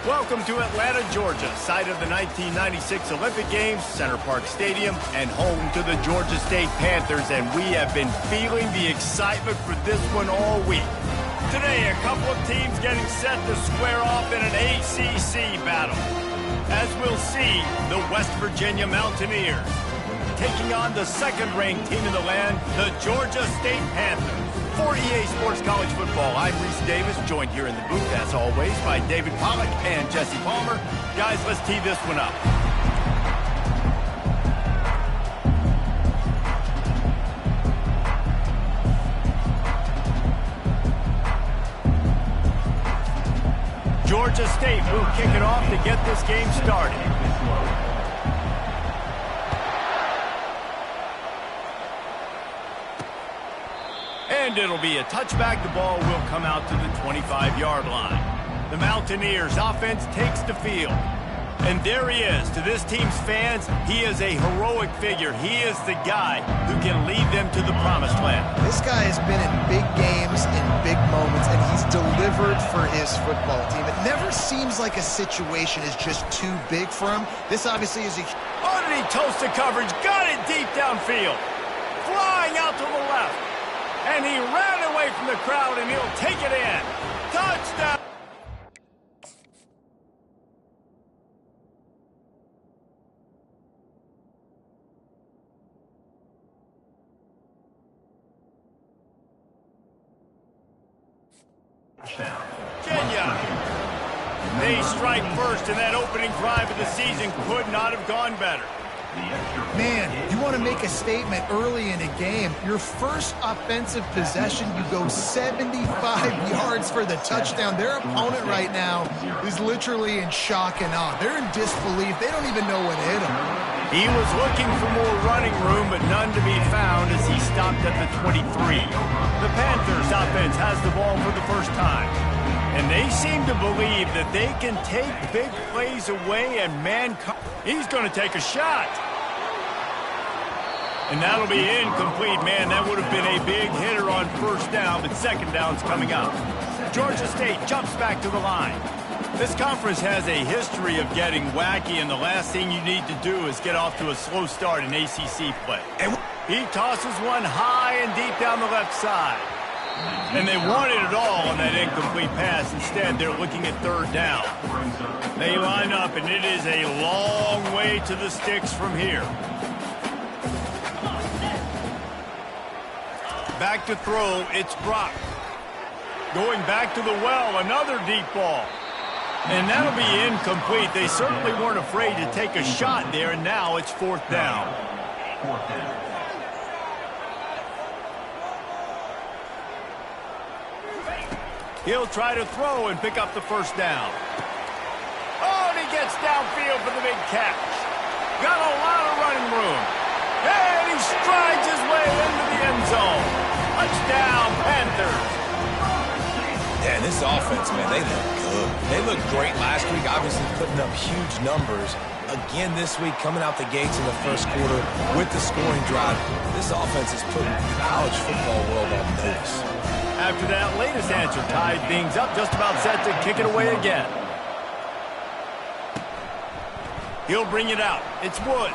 Welcome to Atlanta, Georgia, site of the 1996 Olympic Games, Center Parc Stadium, and home to the Georgia State Panthers, and we have been feeling the excitement for this one all week. Today, a couple of teams getting set to square off in an ACC battle. As we'll see, the West Virginia Mountaineers taking on the second-ranked team in the land, the Georgia State Panthers. For EA Sports College Football, I'm Reese Davis, joined here in the booth, as always, by David Pollack and Jesse Palmer. Guys, let's tee this one up. Georgia State will kick it off to get this game started. And it'll be a touchback. The ball will come out to the 25-yard line. The Mountaineers offense takes the field. And there he is. To this team's fans, he is a heroic figure. He is the guy who can lead them to the promised land. This guy has been in big games, in big moments, and he's delivered for his football team. It never seems like a situation is just too big for him. This obviously is a... Oh, did he toast the coverage? Got it deep downfield. Flying out to the left. And he ran away from the crowd, and he'll take it in. Touchdown! Virginia. They strike first, and that opening drive of the season could not have gone better. Man, you want to make a statement early in a game. Your first offensive possession, you go 75 yards for the touchdown. Their opponent right now is literally in shock and awe. They're in disbelief. They don't even know what hit them. He was looking for more running room, but none to be found as he stopped at the 23. The Panthers offense has the ball for the first time. And they seem to believe that they can take big plays away, and he's going to take a shot. And that'll be incomplete. Man, that would have been a big hitter on first down, but second down's coming up. Georgia State jumps back to the line. This conference has a history of getting wacky, and the last thing you need to do is get off to a slow start in ACC play. And he tosses one high and deep down the left side. And they wanted it all on that incomplete pass. Instead, they're looking at third down. They line up, and it is a long way to the sticks from here. Back to throw, it's Brock. Going back to the well, another deep ball. And that'll be incomplete. They certainly weren't afraid to take a shot there, and now it's fourth down. He'll try to throw and pick up the first down. Oh, and he gets downfield for the big catch. Got a lot of running room. And he strides his way into the end zone. Touchdown, Panthers. Yeah, and this offense, man, they look good. They looked great last week, obviously putting up huge numbers. Again this week, coming out the gates in the first quarter with the scoring drive. This offense is putting the college football world on notice. After that latest answer tied things up, just about set to kick it away again. He'll bring it out. It's Woods.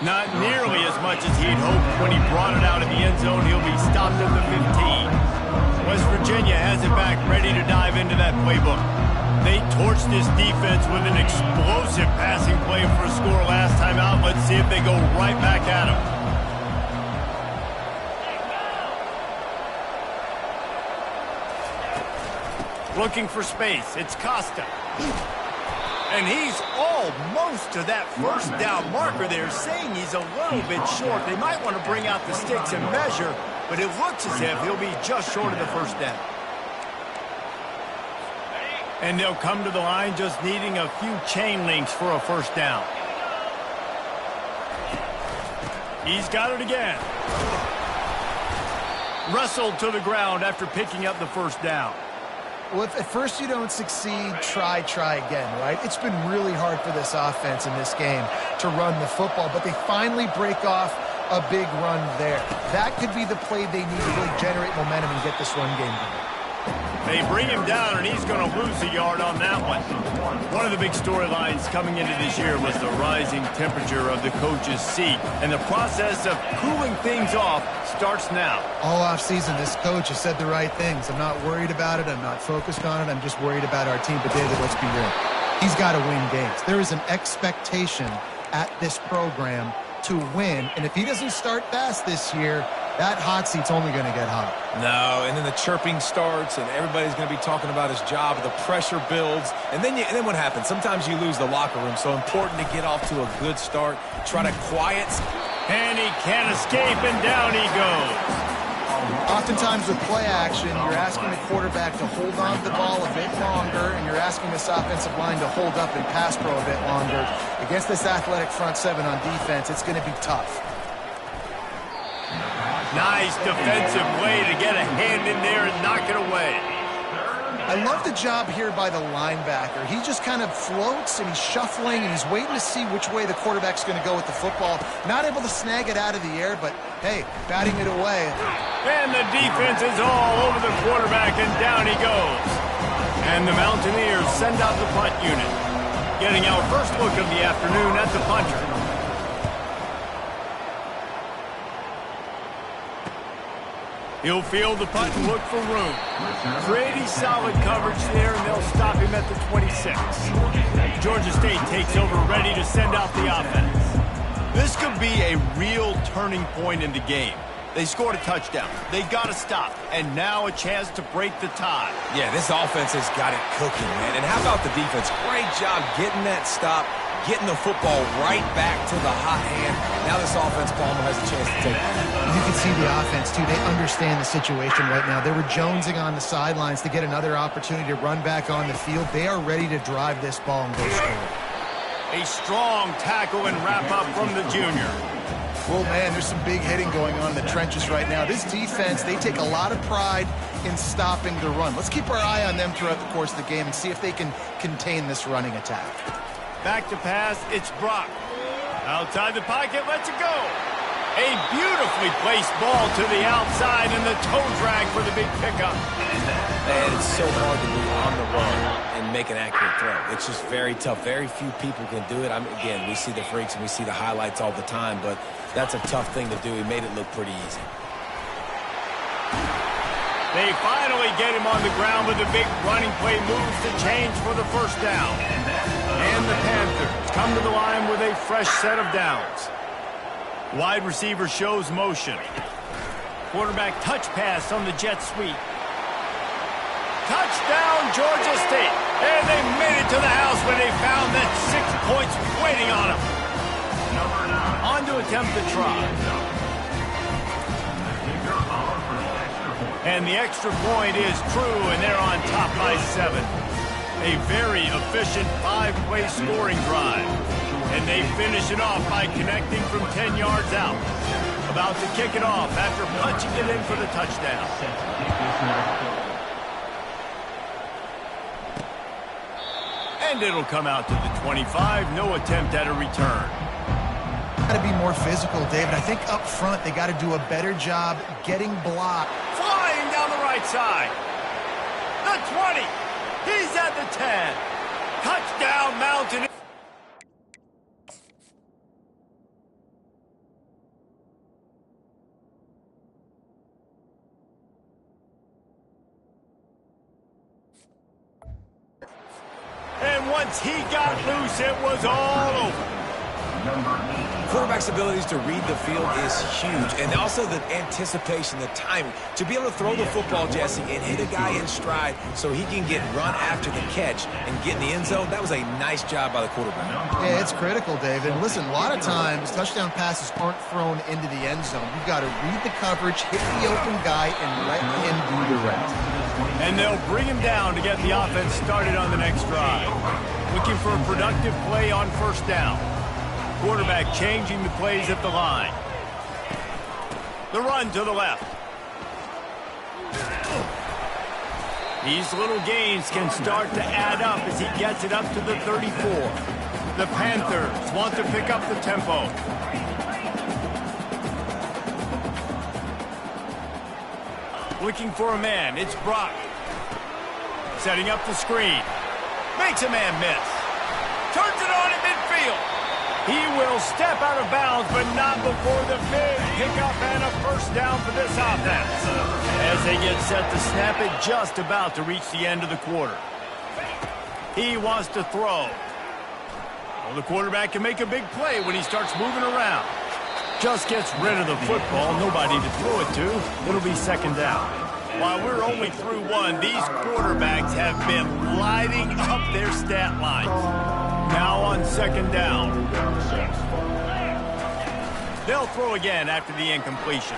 Not nearly as much as he'd hoped when he brought it out in the end zone. He'll be stopped at the 15. West Virginia has it back, ready to dive into that playbook. They torched this defense with an explosive passing play for a score last time out. Let's see if they go right back at him. Looking for space. It's Costa. And he's almost to that first down marker there, saying he's a little bit short. They might want to bring out the sticks and measure, but it looks as if he'll be just short of the first down. And they'll come to the line just needing a few chain links for a first down. He's got it again. Wrestled to the ground after picking up the first down. Well, if at first you don't succeed, try again, right? It's been really hard for this offense in this game to run the football, but they finally break off a big run there. That could be the play they need to really generate momentum and get this run game going. They bring him down, and he's going to lose a yard on that one. One of the big storylines coming into this year was the rising temperature of the coach's seat, and the process of cooling things off starts now. All offseason, this coach has said the right things. I'm not worried about it. I'm not focused on it. I'm just worried about our team. But, David, let's be real. He's got to win games. There is an expectation at this program to win, and if he doesn't start fast this year, that hot seat's only going to get hot. No, and then the chirping starts, and everybody's going to be talking about his job. The pressure builds, and then what happens? Sometimes you lose the locker room, so important to get off to a good start. Try to quiet. And he can't escape, and down he goes. Oftentimes with play action, you're asking the quarterback to hold on to the ball a bit longer, and you're asking this offensive line to hold up and pass pro a bit longer. Against this athletic front seven on defense, it's going to be tough. Nice defensive play to get a hand in there and knock it away. I love the job here by the linebacker. He just kind of floats, and he's shuffling, and he's waiting to see which way the quarterback's going to go with the football. Not able to snag it out of the air, but, hey, batting it away. And the defense is all over the quarterback, and down he goes. And the Mountaineers send out the punt unit. Getting our first look of the afternoon at the punter. He'll field the punt and look for room. Pretty solid coverage there, and they'll stop him at the 26. Georgia State takes over, ready to send out the offense. This could be a real turning point in the game. They scored a touchdown. They got to stop, and now a chance to break the tie. Yeah, this offense has got it cooking, man. And how about the defense? Great job getting that stop, getting the football right back to the hot hand. Now this offense, Palmer, has a chance to take it. You can see the offense, too. They understand the situation right now. They were jonesing on the sidelines to get another opportunity to run back on the field. They are ready to drive this ball and go score. A strong tackle and wrap-up from the junior. Well, man, there's some big hitting going on in the trenches right now. This defense, they take a lot of pride in stopping the run. Let's keep our eye on them throughout the course of the game and see if they can contain this running attack. Back to pass, it's Brock. Outside the pocket, lets it go. A beautifully placed ball to the outside, and the toe drag for the big pickup. And it's so hard to be on the run and make an accurate throw. It's just very tough. Very few people can do it. Again, we see the freaks and we see the highlights all the time, but that's a tough thing to do. He made it look pretty easy. They finally get him on the ground with a big running play, moves the change for the first down. And the Panthers come to the line with a fresh set of downs. Wide receiver shows motion. Quarterback touch pass on the jet sweep. Touchdown, Georgia State. And they made it to the house when they found that 6 points waiting on them. On to attempt the try. And the extra point is true, and they're on top by 7. A very efficient 5-play scoring drive. And they finish it off by connecting from 10 yards out. About to kick it off after punching it in for the touchdown. And it'll come out to the 25. No attempt at a return. Got to be more physical, David. I think up front they got to do a better job getting blocked. Flying down the right side. The 20. He's at the 10. Touchdown, Mountain. And once he got loose, it was all over. Quarterback's abilities to read the field is huge, and also the anticipation, the timing. To be able to throw the football, Jesse, and hit a guy in stride so he can get run after the catch and get in the end zone, that was a nice job by the quarterback. Yeah, it's critical, David. And listen, a lot of times touchdown passes aren't thrown into the end zone. You've got to read the coverage, hit the open guy, and let him do the rest. And they'll bring him down to get the offense started on the next drive. Looking for a productive play on first down. Quarterback changing the plays at the line. The run to the left. These little gains can start to add up as he gets it up to the 34. The Panthers want to pick up the tempo. Looking for a man. It's Brock. Setting up the screen. Makes a man miss. Turns it on in midfield. He will step out of bounds, but not before the big pickup and a first down for this offense. As they get set to snap it, just about to reach the end of the quarter. He wants to throw. Well, the quarterback can make a big play when he starts moving around. Just gets rid of the football, nobody to throw it to. It'll be second down. While we're only through one, these quarterbacks have been lighting up their stat lines. Now on second down. They'll throw again after the incompletion.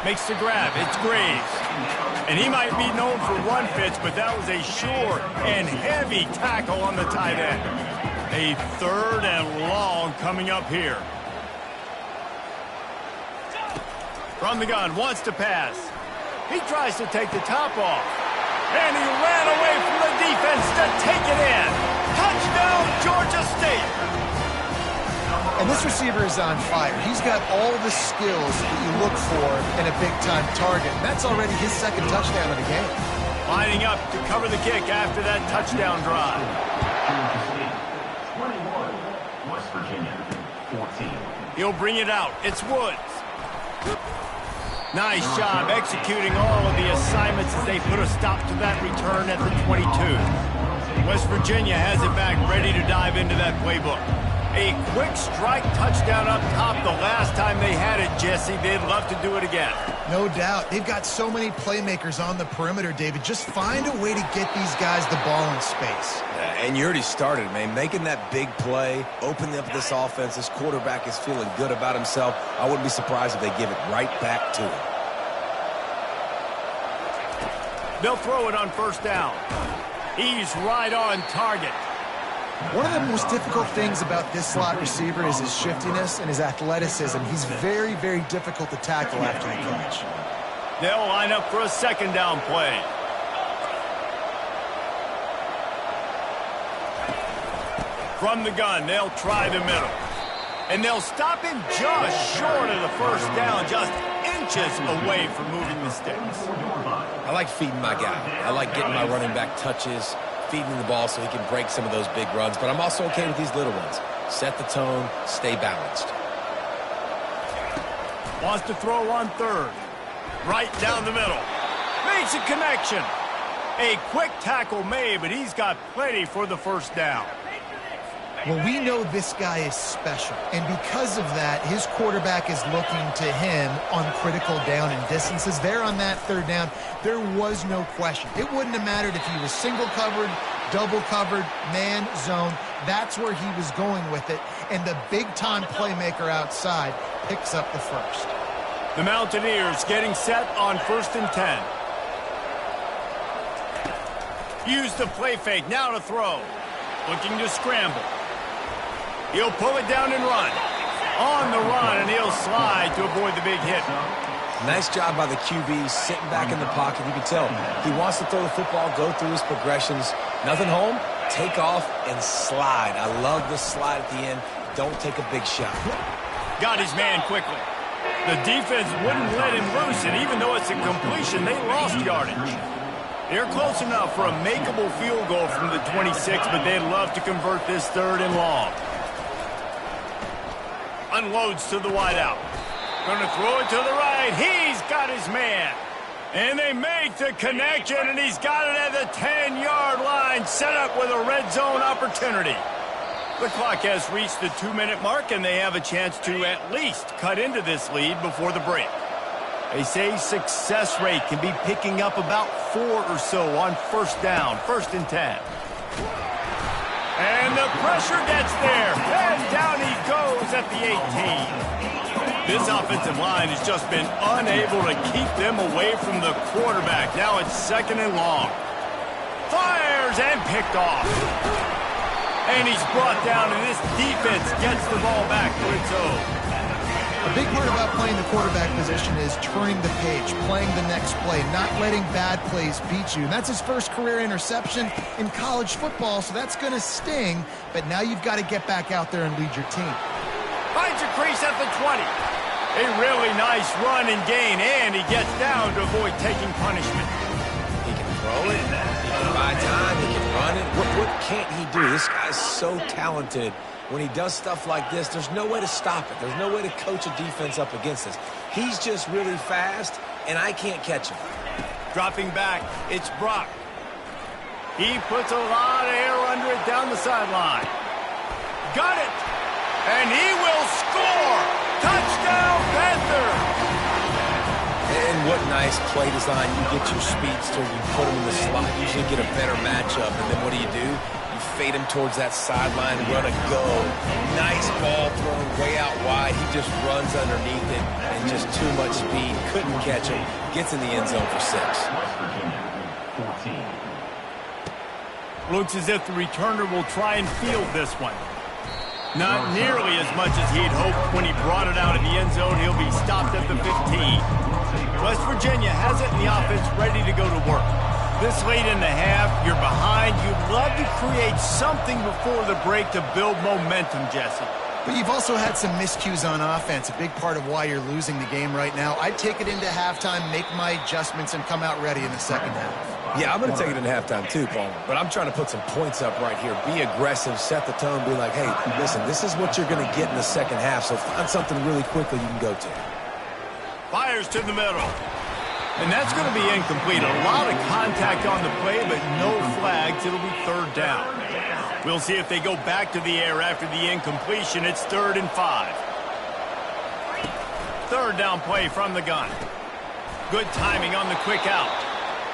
Makes the grab. It's Graves. And he might be known for one pitch, but that was a sure and heavy tackle on the tight end. A third and long coming up here. From the gun, wants to pass. He tries to take the top off. And he ran away from the defense to take it in. Touchdown, Georgia State. And this receiver is on fire. He's got all the skills that you look for in a big-time target. And that's already his second touchdown of the game. Lining up to cover the kick after that touchdown drive. 21, West Virginia, 14. He'll bring it out. It's Woods. Nice job executing all of the assignments as they put a stop to that return at the 22. West Virginia has it back, ready to dive into that playbook. A quick strike touchdown up top the last time they had it, Jesse. They'd love to do it again. No doubt. They've got so many playmakers on the perimeter, David. Just find a way to get these guys the ball in space. And you already started, man. Making that big play, opening up this offense. This quarterback is feeling good about himself. I wouldn't be surprised if they give it right back to him. They'll throw it on first down. He's right on target. One of the most difficult things about this slot receiver is his shiftiness and his athleticism. He's very, very difficult to tackle after the catch. They'll line up for a second down play. From the gun, they'll try the middle. And they'll stop him just short of the first down, just inches away from moving the sticks. I like feeding my guy. I like getting my running back touches, feeding the ball so he can break some of those big runs. But I'm also okay with these little ones. Set the tone, stay balanced. Wants to throw on third. Right down the middle. Makes a connection. A quick tackle made, but he's got plenty for the first down. Well, we know this guy is special, and because of that, his quarterback is looking to him on critical down and distances. There on that third down, there was no question. It wouldn't have mattered if he was single covered, double covered, man, zone. That's where he was going with it, and the big-time playmaker outside picks up the first. The Mountaineers getting set on 1st and 10. Use the play fake, now to throw. Looking to scramble. He'll pull it down and run. On the run, and he'll slide to avoid the big hit. Nice job by the QB, sitting back in the pocket. You can tell he wants to throw the football, go through his progressions. Nothing home, take off, and slide. I love the slide at the end. Don't take a big shot. Got his man quickly. The defense wouldn't let him loose, and even though it's a completion, they lost yardage. They're close enough for a makeable field goal from the 26, but they'd love to convert this third and long. Unloads to the wideout. Gonna throw it to the right. He's got his man. And they make the connection, and he's got it at the 10-yard line, set up with a red zone opportunity. The clock has reached the 2-minute mark, and they have a chance to at least cut into this lead before the break. They say success rate can be picking up about 4 or so on first down, 1st and 10. And the pressure gets there, and down he goes at the 18. This offensive line has just been unable to keep them away from the quarterback. Now it's 2nd and long. Fires and picked off. And he's brought down, and this defense gets the ball back to its own. A big part about playing the quarterback position is turning the page, playing the next play, not letting bad plays beat you. And that's his first career interception in college football, so that's going to sting. But now you've got to get back out there and lead your team. Finds a crease at the 20. A really nice run and gain, and he gets down to avoid taking punishment. He can throw it. He can buy time. He can run it. What can't he do? This guy's so talented. When he does stuff like this, there's no way to stop it. There's no way to coach a defense up against this. He's just really fast, and I can't catch him. Dropping back, it's Brock. He puts a lot of air under it down the sideline. Got it! And he will score! Touchdown, Panthers! And what nice play design. You get your speedster, you put him in the slot, usually get a better matchup, and then what do? You fade him towards that sideline, run a go. Nice ball thrown way out wide. He just runs underneath it, and just too much speed. Couldn't catch him. Gets in the end zone for 6. West Virginia, 14. Looks as if the returner will try and field this one. Not nearly as much as he'd hoped when he brought it out in the end zone. He'll be stopped at the 15. West Virginia has it in the offense ready to go to work. This late in the half, you're behind. You'd love to create something before the break to build momentum, Jesse. But you've also had some miscues on offense, a big part of why you're losing the game right now. I'd take it into halftime, make my adjustments, and come out ready in the second half. Yeah, I'm going to take it in halftime too, Paul. But I'm trying to put some points up right here. Be aggressive, set the tone, be like, hey, listen, this is what you're going to get in the second half, so find something really quickly you can go to. Fires to the middle. And that's going to be incomplete. A lot of contact on the play, but no flags. It'll be third down. We'll see if they go back to the air after the incompletion. It's 3rd and 5. Third down play from the gun. Good timing on the quick out.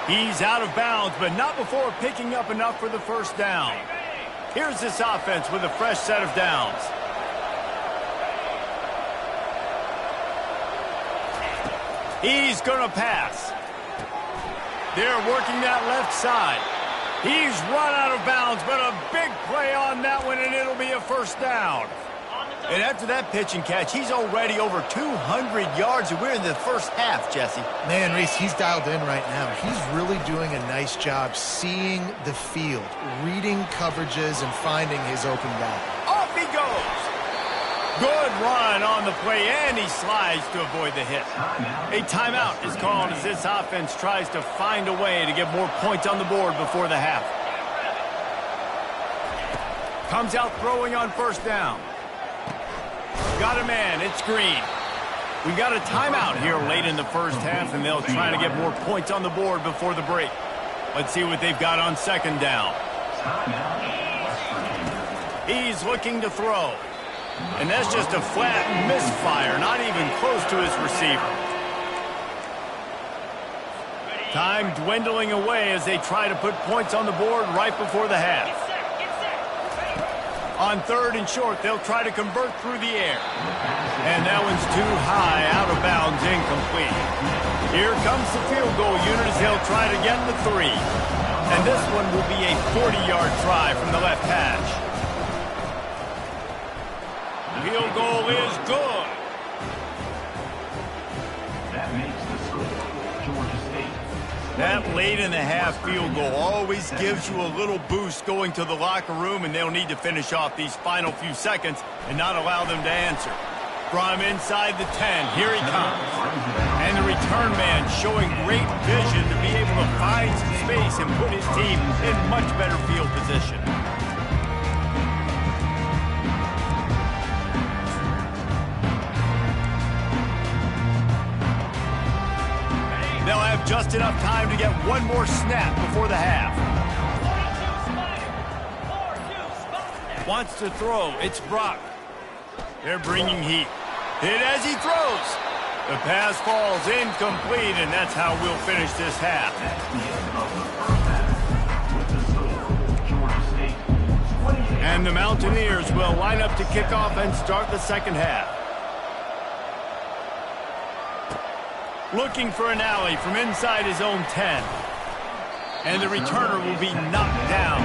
He's out of bounds, but not before picking up enough for the first down. Here's this offense with a fresh set of downs. He's going to pass. They're working that left side. He's run out of bounds, but a big play on that one, and it'll be a first down. And after that pitch and catch, he's already over 200 yards, and we're in the first half, Jesse. Man, Reese, he's dialed in right now. He's really doing a nice job seeing the field, reading coverages, and finding his open guy. Off he goes. Good run on the play, and he slides to avoid the hit. A timeout is called as this offense tries to find a way to get more points on the board before the half. Comes out throwing on first down. Got a man, it's Green. We got a timeout here late in the first half, and they'll try to get more points on the board before the break. Let's see what they've got on second down. He's looking to throw. And that's just a flat misfire, not even close to his receiver. Time dwindling away as they try to put points on the board right before the half. On 3rd and short, they'll try to convert through the air. And that one's too high, out of bounds, incomplete. Here comes the field goal unit as they'll try to get the 3. And this one will be a 40-yard try from the left hash. Field goal is good. That makes the score. Georgia State. That late in the half field goal always gives you a little boost going to the locker room, and they'll need to finish off these final few seconds and not allow them to answer. From inside the 10, here he comes. And the return man showing great vision to be able to find some space and put his team in much better field position. They'll have just enough time to get one more snap before the half. Wants to throw. It's Brock. They're bringing heat. Hit as he throws. The pass falls incomplete, and that's how we'll finish this half. And the Mountaineers will line up to kick off and start the second half. Looking for an alley from inside his own 10. And the returner will be knocked down.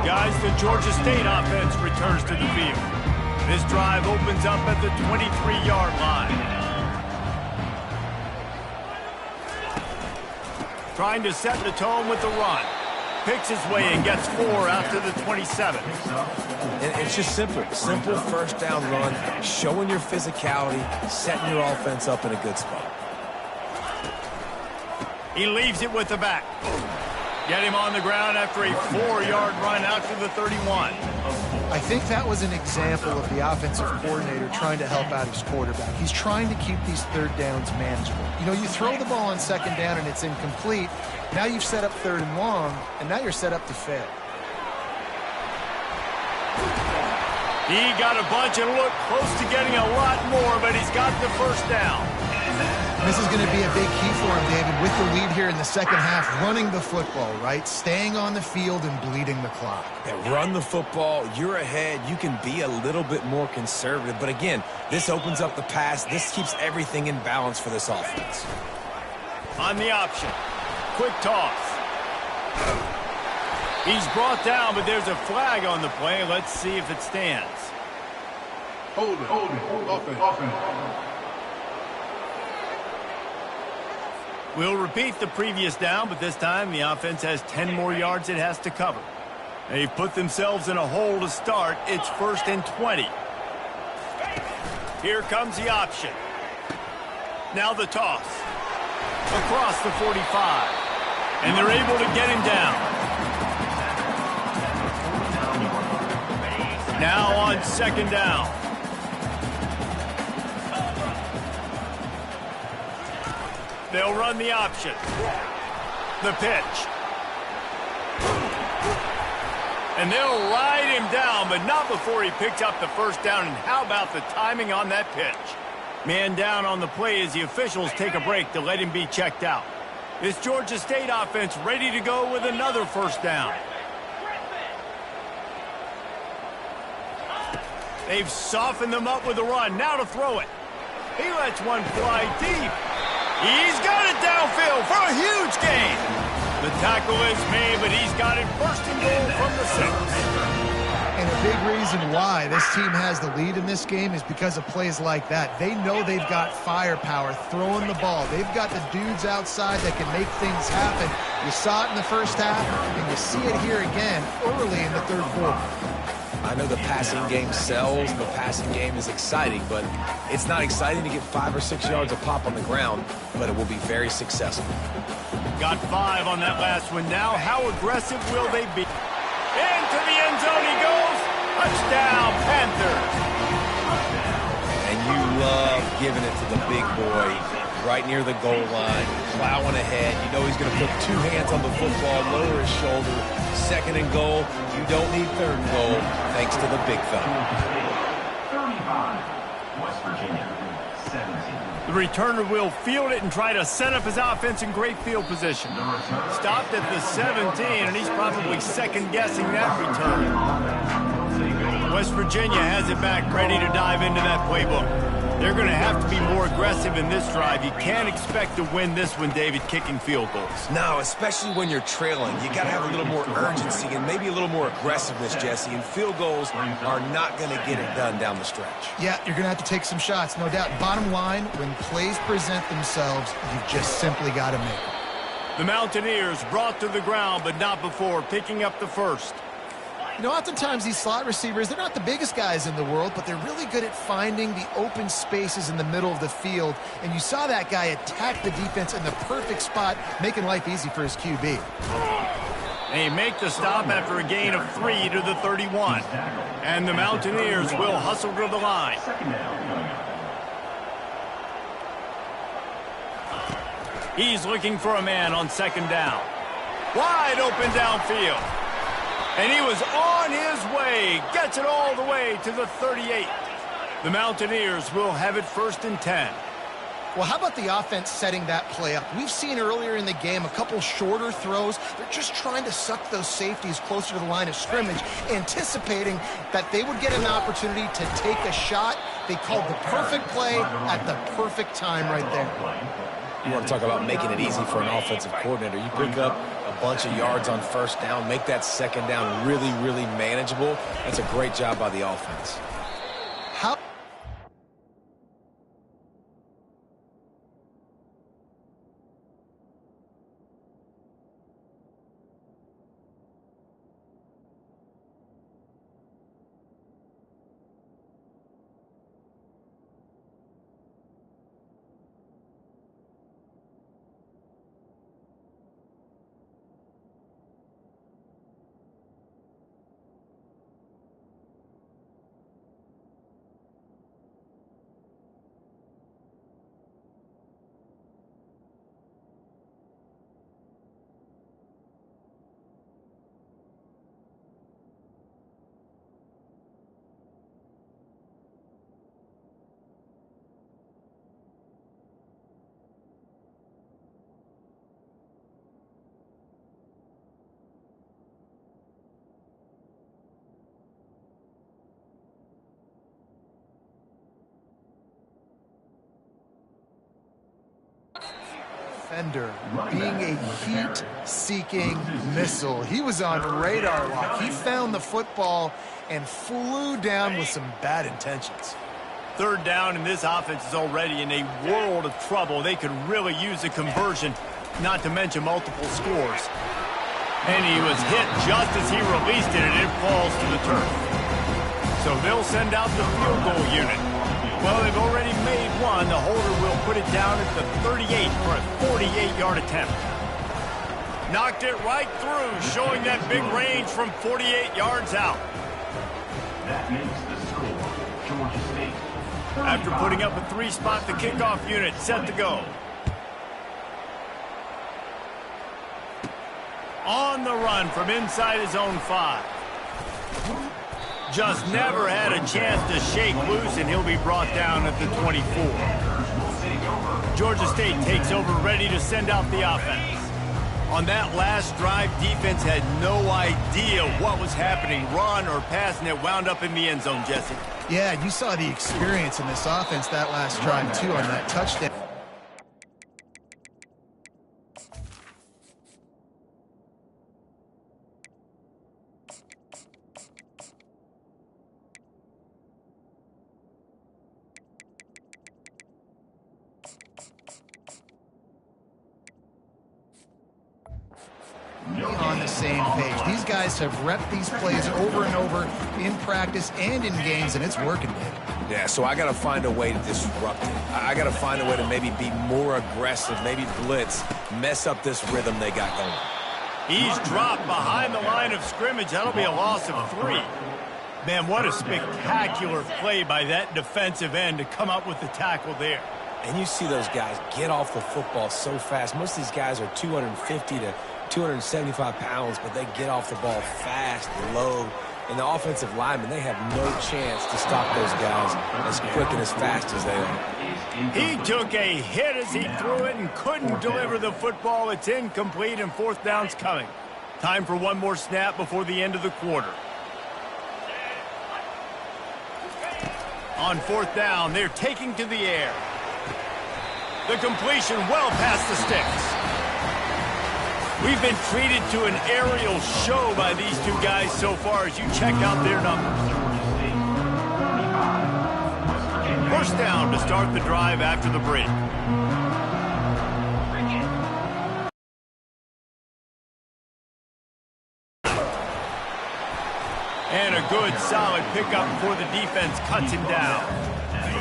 Guys, the Georgia State offense returns to the field. This drive opens up at the 23-yard line. Trying to set the tone with the run. Picks his way and gets 4 after the 27. And it's just simple first down run, showing your physicality, setting your offense up in a good spot. He leaves it with the back. Get him on the ground after a 4-yard run out to the 31. I think that was an example of the offensive coordinator trying to help out his quarterback. He's trying to keep these third downs manageable. You know, you throw the ball on second down and it's incomplete. Now you've set up third and long, and now you're set up to fail. He got a bunch and looked close to getting a lot more, but he's got the first down. This is going to be a big key for him, David, with the lead here in the second half, running the football, right? Staying on the field and bleeding the clock. Yeah, run the football. You're ahead. You can be a little bit more conservative. But again, this opens up the pass. This keeps everything in balance for this offense. On the option. Quick toss. He's brought down, but there's a flag on the play. Let's see if it stands. Hold it. Offense. We'll repeat the previous down, but this time the offense has 10 more yards it has to cover. They've put themselves in a hole to start. It's 1st and 20. Here comes the option. Now the toss. Across the 45. And they're able to get him down. Now on 2nd down. They'll run the option. The pitch. And they'll ride him down, but not before he picks up the first down. And how about the timing on that pitch? Man down on the play as the officials take a break to let him be checked out. This Georgia State offense ready to go with another first down. They've softened them up with a run. Now to throw it. He lets one fly deep. He's got it downfield for a huge gain. The tackle is made, but he's got it 1st and goal from the 6. And a big reason why this team has the lead in this game is because of plays like that. They know they've got firepower throwing the ball. They've got the dudes outside that can make things happen. You saw it in the first half, and you see it here again early in the third quarter. I know the passing game sells, and the passing game is exciting, but it's not exciting to get 5 or 6 yards a pop on the ground, but it will be very successful. Got 5 on that last one. Now, how aggressive will they be? Into the end zone he goes. Touchdown, Panthers. And you love giving it to the big boy right near the goal line, plowing ahead. You know he's going to put 2 hands on the football, lower his shoulder. 2nd and goal. You don't need 3rd and goal, thanks to the big fella. 35, West Virginia, 17. The returner will field it and try to set up his offense in great field position. Stopped at the 17, and he's probably second-guessing that return. West Virginia has it back, ready to dive into that playbook. They're going to have to be more aggressive in this drive. You can't expect to win this one, David, kicking field goals. No, especially when you're trailing. You got to have a little more urgency and maybe a little more aggressiveness, Jesse. And field goals are not going to get it done down the stretch. Yeah, you're going to have to take some shots, no doubt. Bottom line, when plays present themselves, you've just simply got to make them. The Mountaineers brought to the ground, but not before picking up the first. You know, oftentimes these slot receivers, they're not the biggest guys in the world, but they're really good at finding the open spaces in the middle of the field. And you saw that guy attack the defense in the perfect spot, making life easy for his QB. They make the stop after a gain of 3 to the 31. And the Mountaineers will hustle to the line. He's looking for a man on 2nd down. Wide open downfield. And he was on his way. Gets it all the way to the 38. The Mountaineers will have it 1st and 10. Well, how about the offense setting that play up? We've seen earlier in the game a couple shorter throws. They're just trying to suck those safeties closer to the line of scrimmage, anticipating that they would get an opportunity to take a shot. They called the perfect play at the perfect time right there. You want to talk about making it easy for an offensive coordinator. You pick up a bunch of yards on 1st down, make that 2nd down really, really manageable. That's a great job by the offense. How defender, being a heat-seeking missile. He was on radar lock. He found the football and flew down with some bad intentions. Third down, and this offense is already in a world of trouble. They could really use a conversion, not to mention multiple scores. And he was hit just as he released it, and it falls to the turf. So they'll send out the field goal unit. Well, they've already made one. The holder will put it down at the 38 for a 48-yard attempt. Knocked it right through, showing that big range from 48 yards out. That makes the score. Georgia State. After putting up a 3-spot, the kickoff unit set to go. On the run from inside his own 5. Just never had a chance to shake loose, and he'll be brought down at the 24. Georgia State takes over, ready to send out the offense. On that last drive, defense had no idea what was happening, run or pass, and it wound up in the end zone, Jesse. Yeah, you saw the experience in this offense that last drive, too, on that touchdown. On the same page. These guys have repped these plays over and over in practice and in games, and it's working, man. Yeah, so I got to find a way to disrupt it. I got to find a way to maybe be more aggressive, maybe blitz, mess up this rhythm they got going. He's dropped behind the line of scrimmage. That'll be a loss of 3. Man, what a spectacular play by that defensive end to come up with the tackle there. And you see those guys get off the football so fast. Most of these guys are 250 to 275 pounds, but they get off the ball fast, low. And the offensive linemen, they have no chance to stop those guys as quick and as fast as they are. He took a hit as he threw it and couldn't deliver the football. It's incomplete, and 4th down's coming. Time for one more snap before the end of the quarter. On 4th down, they're taking to the air. The completion well past the sticks. We've been treated to an aerial show by these two guys so far as you check out their numbers. 1st down to start the drive after the break. And a good, solid pickup before the defense cuts him down.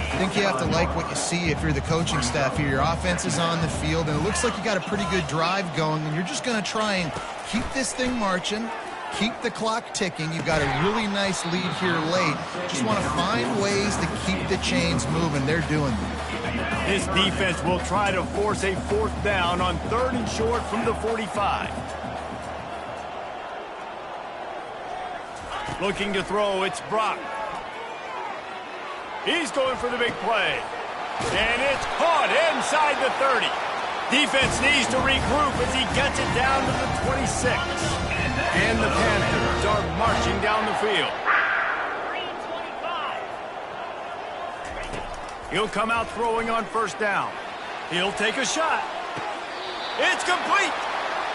I think you have to like what you see if you're the coaching staff here. Your offense is on the field, and it looks like you got a pretty good drive going, and you're just going to try and keep this thing marching, keep the clock ticking. You've got a really nice lead here late. Just want to find ways to keep the chains moving. They're doing that. This defense will try to force a 4th down on 3rd and short from the 45. Looking to throw, it's Brock. He's going for the big play. And it's caught inside the 30. Defense needs to regroup as he gets it down to the 26. And the Panthers are marching down the field. He'll come out throwing on 1st down. He'll take a shot. It's complete.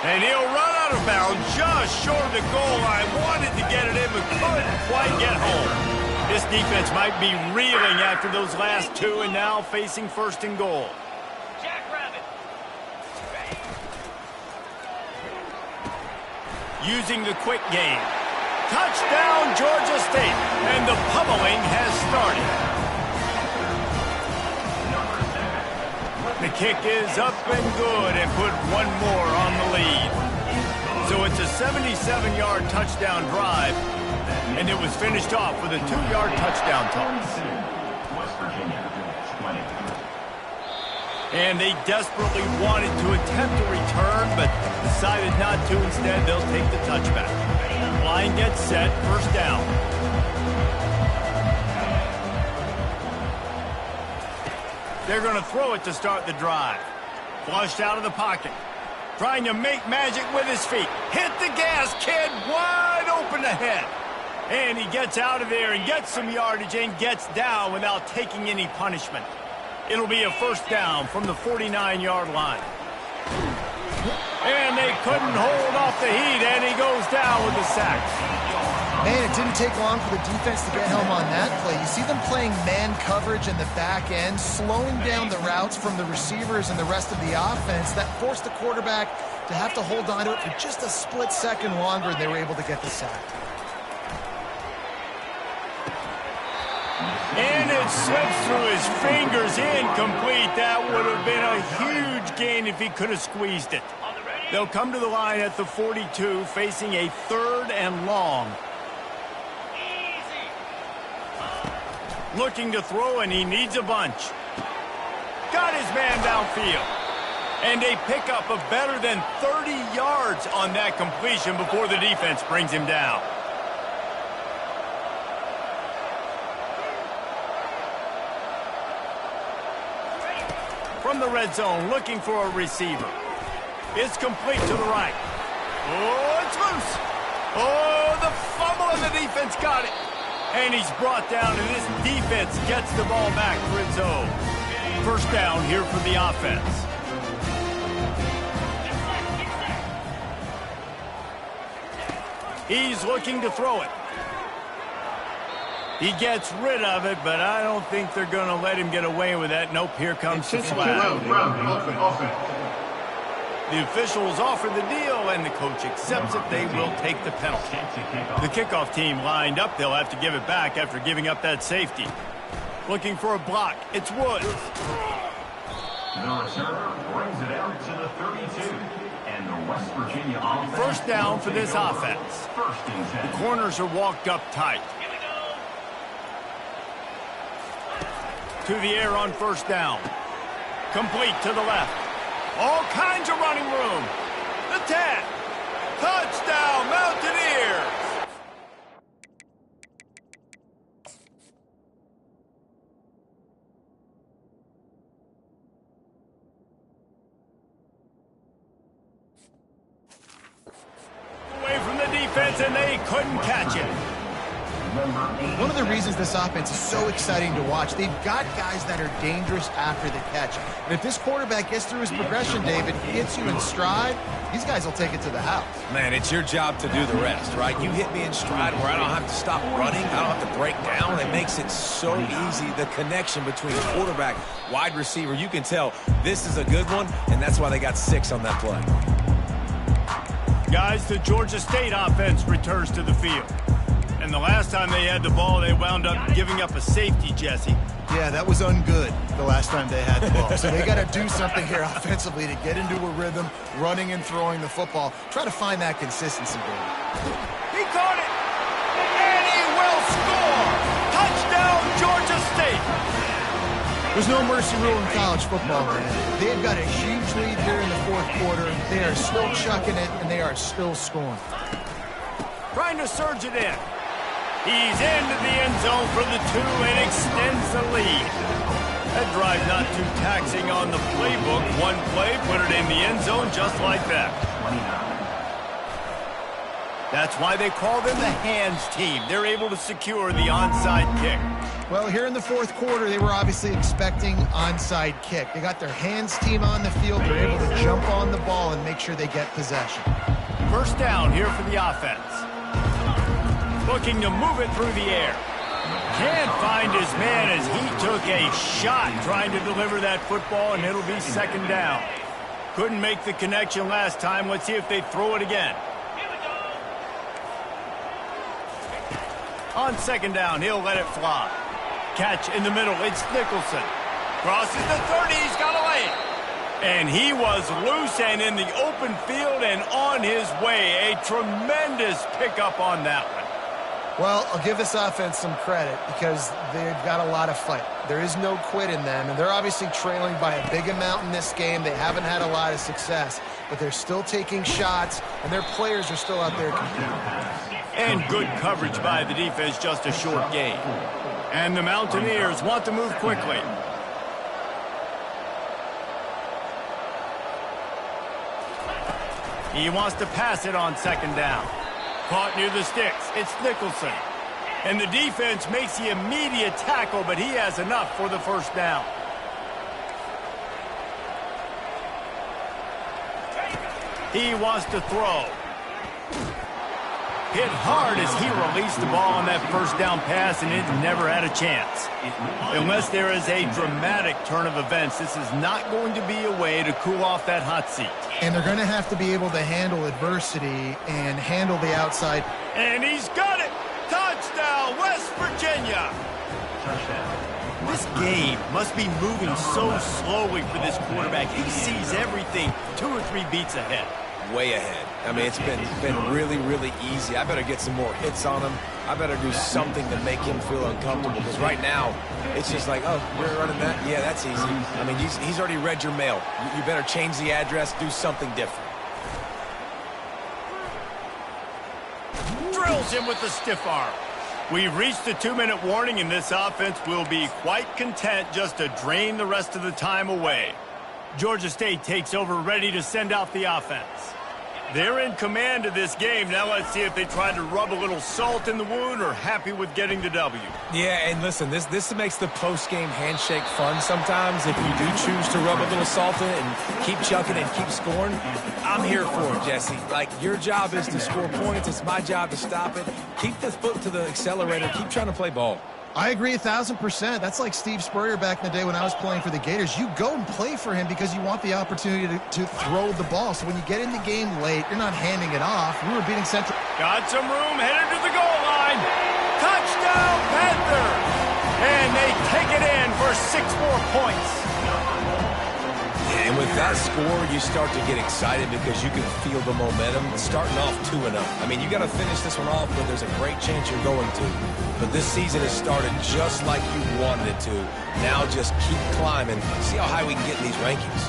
And he'll run out of bounds just short of the goal line. Wanted to get it in, but couldn't quite get home. This defense might be reeling after those last 2 and now facing 1st and goal. Jackrabbit. Using the quick game. Touchdown, Georgia State. And the pummeling has started. The kick is up and good and put one more on the lead. So it's a 77-yard touchdown drive. And it was finished off with a 2-yard touchdown toss. West Virginia, 20. And they desperately wanted to attempt a return, but decided not to. Instead, they'll take the touchback. Line gets set, 1st down. They're going to throw it to start the drive. Flushed out of the pocket. Trying to make magic with his feet. Hit the gas, kid. Wide open ahead. And he gets out of there and gets some yardage and gets down without taking any punishment. It'll be a 1st down from the 49-yard line. And they couldn't hold off the heat, and he goes down with the sack. Man, it didn't take long for the defense to get home on that play. You see them playing man coverage in the back end, slowing down the routes from the receivers and the rest of the offense. That forced the quarterback to have to hold on to it for just a split second longer, and they were able to get the sack. And it slips through his fingers, incomplete. That would have been a huge gain if he could have squeezed it. They'll come to the line at the 42, facing a 3rd and long. Looking to throw, and he needs a bunch. Got his man downfield. And a pickup of better than 30 yards on that completion before the defense brings him down. From the red zone, looking for a receiver. It's complete to the right. Oh, it's loose. Oh, the fumble, and the defense got it. And he's brought down, and this defense gets the ball back for its own. First down here for the offense. He's looking to throw it. He gets rid of it, but I don't think they're going to let him get away with that. Nope, here comes the flag. The officials offer the deal, and the coach accepts it. They will take the penalty. The kickoff team lined up. They'll have to give it back after giving up that safety. Looking for a block. It's Woods. The returner brings it out to the 32. And the West Virginia offense. First down for this offense. First and 10. The corners are walked up tight. To the air on first down. Complete to the left. All kinds of running room. The 10. Touchdown, Mountaineers. Away from the defense, and they couldn't catch it. One of the reasons this offense is so exciting to watch, they've got guys that are dangerous after the catch. And if this quarterback gets through his progression, David, hits you in stride, these guys will take it to the house. Man, it's your job to do the rest, right? You hit me in stride where I don't have to stop running. I don't have to break down. It makes it so easy. The connection between quarterback, wide receiver, you can tell this is a good one, and that's why they got 6 on that play. Guys, the Georgia State offense returns to the field. And the last time they had the ball, they wound up giving up a safety, Jesse. Yeah, that was ungood the last time they had the ball. So they got to do something here offensively to get into a rhythm, running and throwing the football. Try to find that consistency, baby. He caught it, and he will score. Touchdown, Georgia State. There's no mercy rule in college football, man. They've got a huge lead here in the fourth quarter. They are still chucking it, and they are still scoring. Trying to surge it in. He's into the end zone for the 2 and extends the lead. That drive not too taxing on the playbook. One play, put it in the end zone just like that. That's why they call them the hands team. They're able to secure the onside kick. Well, here in the fourth quarter, they were obviously expecting onside kick. They got their hands team on the field. They're able to jump on the ball and make sure they get possession. First down here for the offense. Looking to move it through the air. Can't find his man as he took a shot trying to deliver that football, and it'll be second down. Couldn't make the connection last time. Let's see if they throw it again. On second down, he'll let it fly. Catch in the middle. It's Nicholson. Crosses the 30. He's got to lay it. And he was loose and in the open field and on his way. A tremendous pickup on that one. Well, I'll give this offense some credit because they've got a lot of fight. There is no quit in them, and they're obviously trailing by a big amount in this game. They haven't had a lot of success, but they're still taking shots, and their players are still out there competing. And good coverage by the defense, just a short gain. And the Mountaineers want to move quickly. He wants to pass it on second down. Caught near the sticks. It's Nicholson. And the defense makes the immediate tackle, but he has enough for the first down. He wants to throw. Hit hard as he released the ball on that first down pass, and it never had a chance. Unless there is a dramatic turn of events, this is not going to be a way to cool off that hot seat. And they're going to have to be able to handle adversity and handle the outside. And he's got it! Touchdown, West Virginia! This game must be moving so slowly for this quarterback. He sees everything 2 or 3 beats ahead. Way ahead. I mean, it's been really, really easy. I better get some more hits on him. I better do something to make him feel uncomfortable, because right now, it's just like, oh, we're running that? Yeah, that's easy. I mean, he's already read your mail. You better change the address, do something different. Drills him with the stiff arm. We've reached the 2-minute warning, and this offense will be quite content just to drain the rest of the time away. Georgia State takes over, ready to send out the offense. They're in command of this game. Now let's see if they try to rub a little salt in the wound or happy with getting the W. Yeah, and listen, this makes the post-game handshake fun sometimes. If you do choose to rub a little salt in it and keep chucking and keep scoring, I'm here for it, Jesse. Like, your job is to score points. It's my job to stop it. Keep the foot to the accelerator. Keep trying to play ball. I agree 1,000%. That's like Steve Spurrier back in the day when I was playing for the Gators. You go and play for him because you want the opportunity to throw the ball. So when you get in the game late, you're not handing it off. We were beating Central. Got some room, headed to the goal line. Touchdown, Panthers! And they take it in for 6 more points. And with that score, you start to get excited because you can feel the momentum starting off 2-0. I mean, you got to finish this one off, but there's a great chance you're going to. But this season has started just like you wanted it to. Now just keep climbing. See how high we can get in these rankings.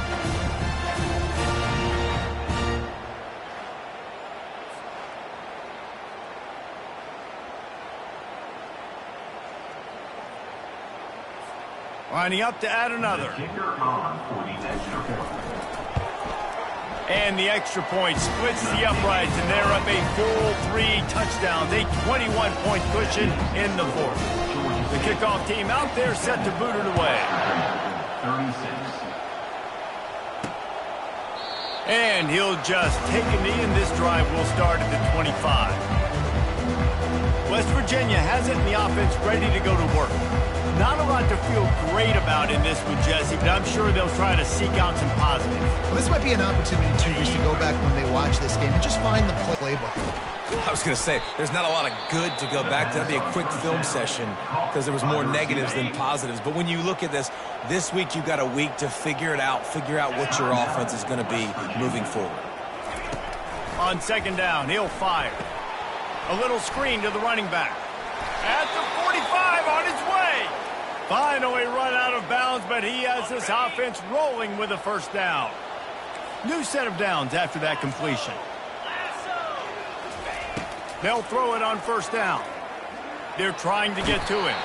Lining up to add another. And the extra point splits the uprights, and they're up a full 3 touchdowns, a 21-point cushion in the fourth. The kickoff team out there set to boot it away. 36. And he'll just take a knee, and this drive will start at the 25. West Virginia has it in the offense ready to go to work. Not a lot to feel great about in this one, Jesse, but I'm sure they'll try to seek out some positives. Well, this might be an opportunity, too, to go back when they watch this game and just find the playbook. I was going to say, there's not a lot of good to go back to. That'd be a quick film session because there was more negatives than positives. But when you look at this week you got a week to figure it out, figure out what your offense is going to be moving forward. On second down, he'll fire. A little screen to the running back. At the 45, on his way. Finally run out of bounds, but he has this offense rolling with a first down. New set of downs after that completion. They'll throw it on first down. They're trying to get to him.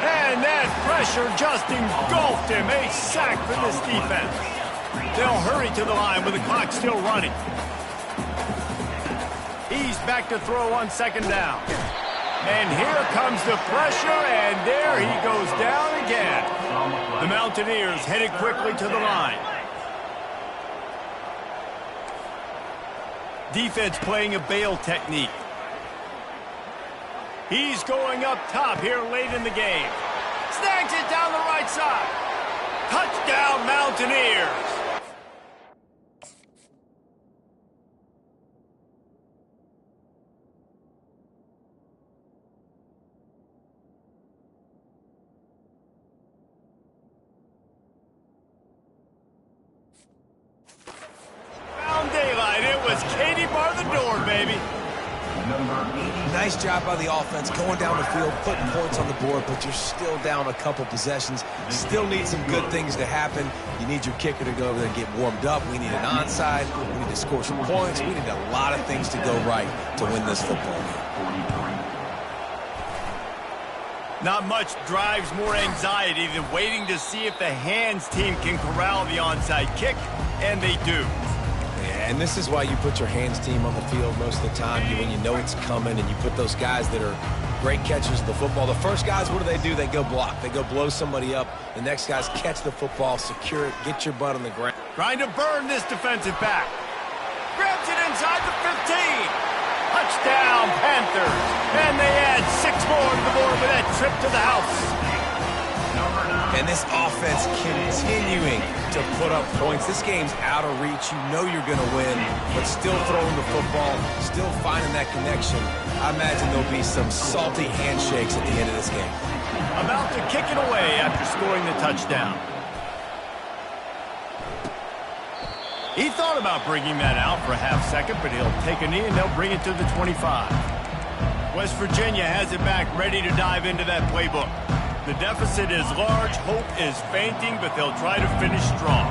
And that pressure just engulfed him. A sack for this defense. They'll hurry to the line with the clock still running. He's back to throw on second down. And here comes the pressure, and there he goes down again. The Mountaineers headed quickly to the line. Defense playing a bail technique. He's going up top here late in the game. Snags it down the right side. Touchdown, Mountaineers. Found daylight. It was Katie bar the door, baby. Nice job by the offense going down the field, putting points on the board, but you're still down a couple possessions. Still need some good things to happen. You need your kicker to go over there and get warmed up. We need an onside. We need to score some points. We need a lot of things to go right to win this football game. Not much drives more anxiety than waiting to see if the hands team can corral the onside kick, and they do. And this is why you put your hands team on the field most of the time, when you know it's coming, and you put those guys that are great catchers of the football. The first guys, what do? They go block. They go blow somebody up. The next guys catch the football, secure it, get your butt on the ground. Trying to burn this defensive back. grabs it inside the 15. Touchdown, Panthers. And they add 6 more to the board with that trip to the house. And this offense continuing to put up points. This game's out of reach. You know you're going to win, but still throwing the football, still finding that connection. I imagine there'll be some salty handshakes at the end of this game. About to kick it away after scoring the touchdown. He thought about bringing that out for a half second, but he'll take a knee and they'll bring it to the 25. West Virginia has it back, ready to dive into that playbook. The deficit is large, hope is fainting, but they'll try to finish strong.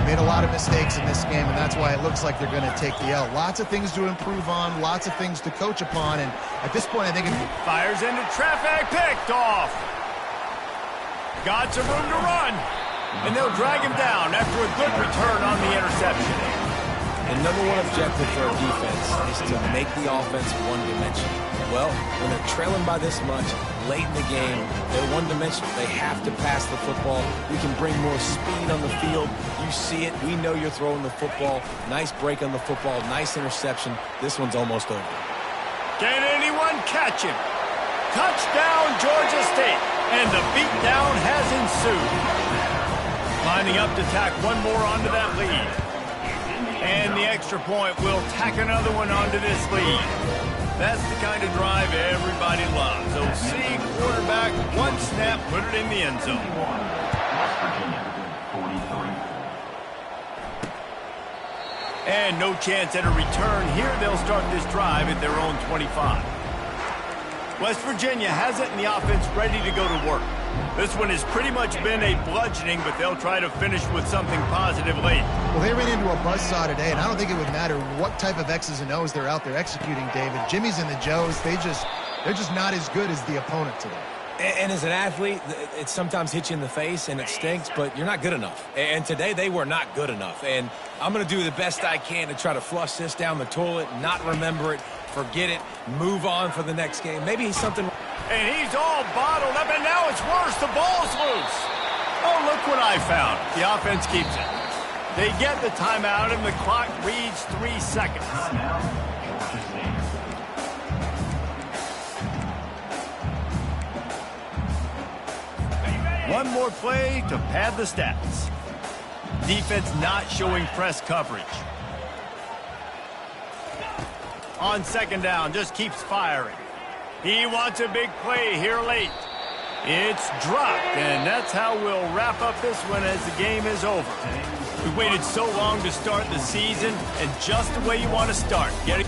Made a lot of mistakes in this game, and that's why it looks like they're going to take the L. Lots of things to improve on, lots of things to coach upon, and at this point, I think fires into traffic, picked off. Got some room to run, and they'll drag him down after a good return on the interception. The number one objective for our defense is to make the offense one-dimensional. Well, when they're trailing by this much, late in the game, they're one-dimensional. They have to pass the football. We can bring more speed on the field. You see it. We know you're throwing the football. Nice break on the football. Nice interception. This one's almost over. Can anyone catch him? Touchdown, Georgia State. And the beatdown has ensued. Lining up to tack one more onto that lead. And the extra point will tack another one onto this lead. That's the kind of drive everybody loves. OC, quarterback, one snap, put it in the end zone. West Virginia, 43. And no chance at a return here. They'll start this drive at their own 25. West Virginia has it, and the offense ready to go to work. This one has pretty much been a bludgeoning, but they'll try to finish with something positive late. well, they ran into a buzzsaw today, and I don't think it would matter what type of X's and O's they're out there executing, David. Jimmy's and the Joes, they're just not as good as the opponent today. And as an athlete, it sometimes hits you in the face and it stinks, but you're not good enough. And today they were not good enough. And I'm going to do the best I can to try to flush this down the toilet, not remember it, forget it, move on for the next game. Maybe he's something... And he's all bottled up, and now it's worse. The ball's loose. Oh, look what I found. The offense keeps it. They get the timeout, and the clock reads 3 seconds. Timeout, Georgia State. One more play to pad the stats. Defense not showing press coverage. On second down, just keeps firing. He wants a big play here late. It's dropped, and that's how we'll wrap up this one as the game is over. We waited so long to start the season, and just the way you want to start. Getting